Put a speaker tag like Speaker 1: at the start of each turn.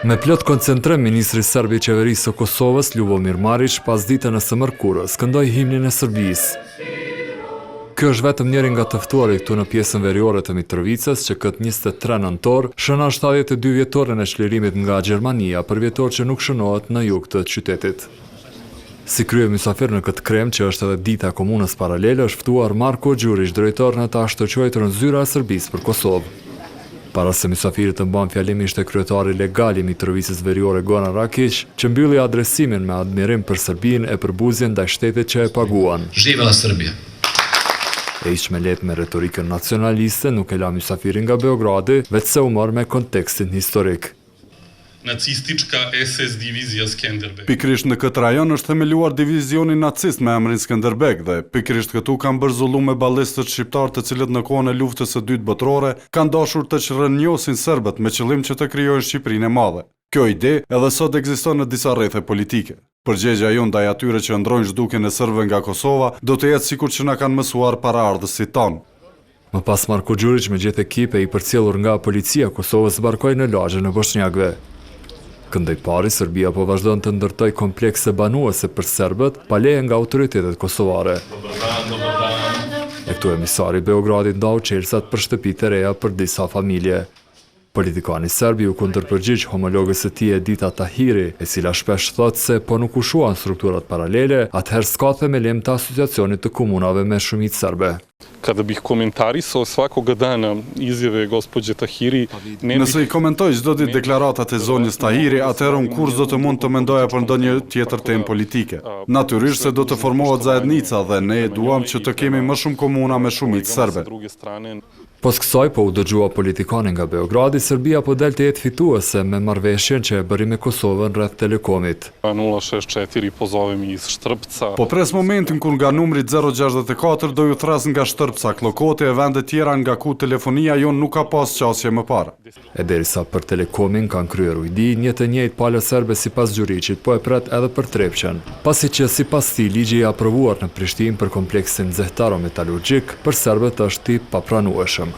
Speaker 1: Me plot koncentrim, ministri serb i qeverisë së Kosovës, Ljubomir Marić, pas ditën e së mërkurës, këndoi himnin e Serbisë. Kjo është vetëm njëri nga të ftuarit këtu në pjesën veriore të Mitrovicës, që këtë 23 nëntor shënon 72 vjetoren e çlirimit nga Gjermania për vjetor që nuk shënohet në jug të qytetit. Si krye mysafir në këtë krem, që është edhe dita e komunës paralele, është ftuar Marko Gjurić, drejtor në të ashtëquajturën Zyra e Serbisë për Kosovë. Para se mysafirit të mban fjalimin ishte kryetari legal i Mitrovicës veriore Goran Rakić, që mbylli adresimin me admirim për Serbinë e për buzjen ndaj shtetit që e paguan.
Speaker 2: Živela Serbia.
Speaker 1: E ishte me lehtë me retorikën nacionaliste, nuk e la mysafirin nga Beogradi, veçse u mor me kontekstin historik.
Speaker 3: Nacistička SS divizia Skenderbeg.
Speaker 4: Pikrisht në këtë rajon është themeluar divizioni nacist me emrin Skenderbeg dhe pikrisht këtu kanë bërë zullume ballistët shqiptar të cilët në kohën e luftës së dytë botërore kanë dashur të çrrënjosin serbët me qëllim që të krijojnë Shqipërinë e madhe. Kjo ide edhe sot ekziston në disa rrethe politike. Përgjegjja jon ndaj atyre që ndrojnë zhdukjen e serbëve nga Kosova do të jetë sikur që na kanë mësuar paraardhësit tanë.
Speaker 1: Më pas Marko Gjurić me gjithë ekipe i përcjellur nga policia Kosovës zbarkoi në lagjen e bosnjakëve. Këndej pari, Serbia po vazhdon të ndërtoj komplekse banuese për serbët, pa leje nga autoritetet kosovare. E këtu emisari Beogradit ndau çelësat për shtëpitë e reja për disa familje. Politikani serbi u kundërpërgjigj homologës së tij Edita Tahiri, e cila shpesh thotë se po nuk ushuan strukturat paralele, atëherë s'ka themelim të asociacionit të komunave me shumicë serbe.
Speaker 3: Kada bih komentarisao svakoga dana izjave gospođe Tahiri,
Speaker 4: Nëse i komentoj çdo ditë deklaratat e zonjës Tahiri, atëherë unë kurrë do të mund të mendoja për ndonjë tjetër temë politike. Natyrisht se do të formohet zajednica dhe ne duam që të kemi më shumë komuna me shumicë serbe.
Speaker 1: Pos kësaj po u dëgjua politikane nga Beogradi, Serbia po del të jetë fituese me marrëveshjen që e bëri me Kosovën rreth telekomit.
Speaker 3: 064 pozovem iz Štrpca.
Speaker 4: Po pres momentin kur nga numri 064 do ju thras nga Shtrpca, Klokote e vende tjera nga ku telefonia jon nuk ka pas qasje më parë.
Speaker 1: E derisa për telekomin kanë kryer ujdi, një të njëjtë palë serbe sipas Gjurićit po e pret edhe për Trepqen, pasi që sipas tij ligji i aprovuar në Prishtinë për kompleksin zehtarometallurgjik për serbët është i papranueshëm.